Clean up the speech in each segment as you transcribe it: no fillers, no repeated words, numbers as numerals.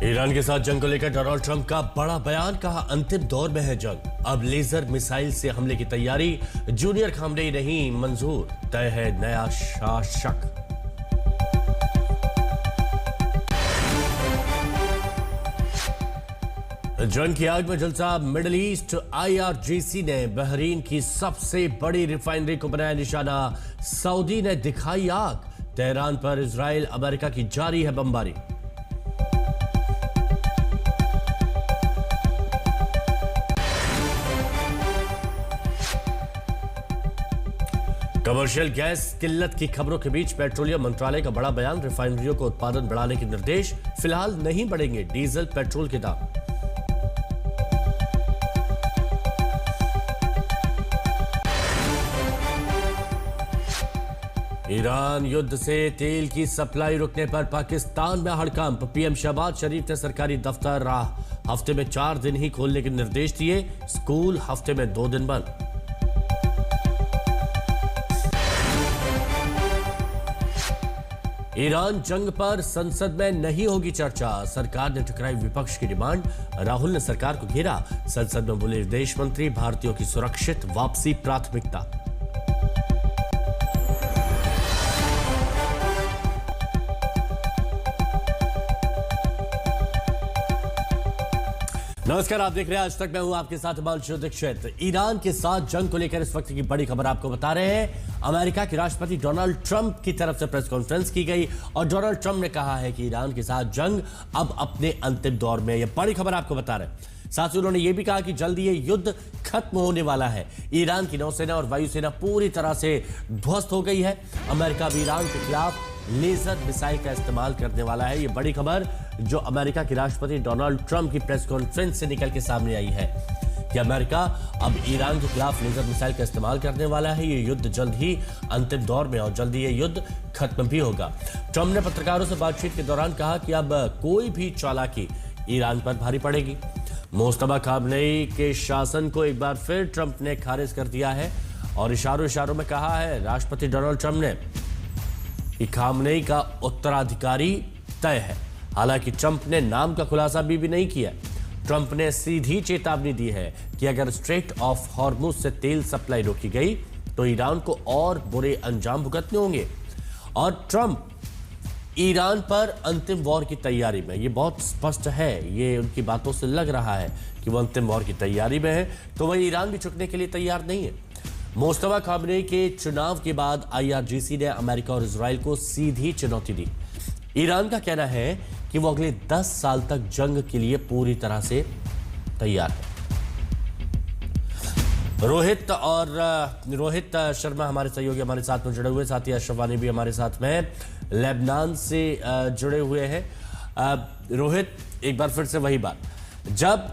Iran के साथ जंग को लेकर डोनाल्ड ट्रंप का बड़ा बयान, कहा अंतिम दौर में है जंग, अब लेजर मिसाइल से हमले की तैयारी, जूनियर खामनेई नहीं मंजूर, तय है नया शासक। जंग की आग में झुलसा मिडिल ईस्ट, आईआरजीसी ने बहरीन की सबसे बड़ी रिफाइनरी को बनाया निशाना, सऊदी ने दिखाई आग, तेहरान पर इजराइल अमेरिका की जारी है बमबारी। कमर्शियल गैस किल्लत की खबरों के बीच पेट्रोलियम मंत्रालय का बड़ा बयान, रिफाइनरियों को उत्पादन बढ़ाने के निर्देश, फिलहाल नहीं बढ़ेंगे डीजल पेट्रोल के दाम। ईरान युद्ध से तेल की सप्लाई रुकने पर पाकिस्तान में हड़कंप, पीएम शहबाज शरीफ ने सरकारी दफ्तर हफ्ते में 4 दिन ही खोलने के निर्देश दिए, स्कूल हफ्ते में 2 दिन बंद। ईरान जंग पर संसद में नहीं होगी चर्चा, सरकार ने ठुकराई विपक्ष की डिमांड, राहुल ने सरकार को घेरा, संसद में बोले विदेश मंत्री, भारतीयों की सुरक्षित वापसी प्राथमिकता। नमस्कार, आप देख रहे हैं आज तक, मैं हूं आपके साथ हिमांशु दीक्षित। ईरान के साथ जंग को लेकर इस वक्त की बड़ी खबर आपको बता रहे हैं। अमेरिका के राष्ट्रपति डोनाल्ड ट्रंप की तरफ से प्रेस कॉन्फ्रेंस की गई और डोनाल्ड ट्रंप ने कहा है कि ईरान के साथ जंग अब अपने अंतिम दौर में, यह बड़ी खबर आपको बता रहे हैं। साथ ही उन्होंने यह भी कहा कि जल्दी ये युद्ध खत्म होने वाला है। ईरान की नौसेना और वायुसेना पूरी तरह से ध्वस्त हो गई है। अमेरिका भी ईरान के खिलाफ लेजर मिसाइल का इस्तेमाल करने वाला है। ये बड़ी खबर जो अमेरिका के राष्ट्रपति डोनाल्ड ट्रंप की प्रेस कॉन्फ्रेंस से निकल के सामने आई है कि अमेरिका अब ईरान के खिलाफ लेजर मिसाइल का इस्तेमाल करने वाला है। ये युद्ध जल्द ही अंतिम दौर में और जल्द ही ये युद्ध खत्म भी होगा। ट्रंप ने पत्रकारों से बातचीत के दौरान कहा कि अब कोई भी चालाकी ईरान पर भारी पड़ेगी। मुस्तफा खामनेई के शासन को एक बार फिर ट्रंप ने खारिज कर दिया है और इशारों में कहा है राष्ट्रपति डोनाल्ड ट्रंप ने कि खामनेई का उत्तराधिकारी तय है। हालांकि ट्रंप ने नाम का खुलासा भी नहीं किया। ट्रंप ने सीधी चेतावनी दी है कि अगर स्ट्रेट ऑफ हॉर्मुज से तेल सप्लाई रोकी गई तो ईरान को और बुरे अंजाम भुगतने होंगे। और ट्रंप ईरान पर अंतिम वॉर की तैयारी में, ये बहुत स्पष्ट है, ये उनकी बातों से लग रहा है कि वो अंतिम वॉर की तैयारी में है, तो वह ईरान भी झुकने के लिए तैयार नहीं है। मुस्तफा खामनेई के चुनाव के बाद आईआरजीसी ने अमेरिका और इजराइल को सीधी चुनौती दी। ईरान का कहना है कि वो अगले 10 साल तक जंग के लिए पूरी तरह से तैयार है। रोहित शर्मा हमारे सहयोगी हमारे साथ में जुड़े हुए, साथ ही अशरफ वानी भी हमारे साथ में लेबनान से जुड़े हुए हैं। रोहित, एक बार फिर से वही बात, जब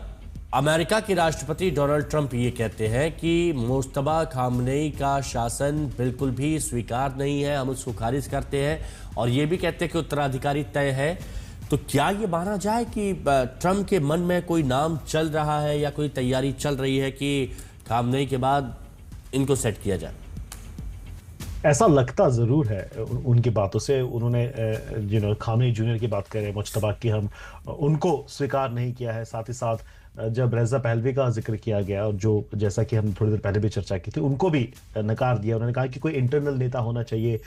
अमेरिका के राष्ट्रपति डोनाल्ड ट्रंप ये कहते हैं कि मुस्तफा खामनेई का शासन बिल्कुल भी स्वीकार नहीं है, हम उसको खारिज करते हैं, और ये भी कहते हैं कि उत्तराधिकारी तय है, तो क्या ये माना जाए कि ट्रंप के मन में कोई नाम चल रहा है या कोई तैयारी चल रही है कि खामनेई के बाद इनको सेट किया जाए? ऐसा लगता ज़रूर है उनकी बातों से। उन्होंने खामनेई जूनियर की बात करें, मुज्तबा की हम उनको स्वीकार नहीं किया है। साथ ही साथ जब रेजा पहलवी का जिक्र किया गया और जो जैसा कि हम थोड़ी देर पहले भी चर्चा की थी, उनको भी नकार दिया। उन्होंने कहा कि कोई इंटरनल नेता होना चाहिए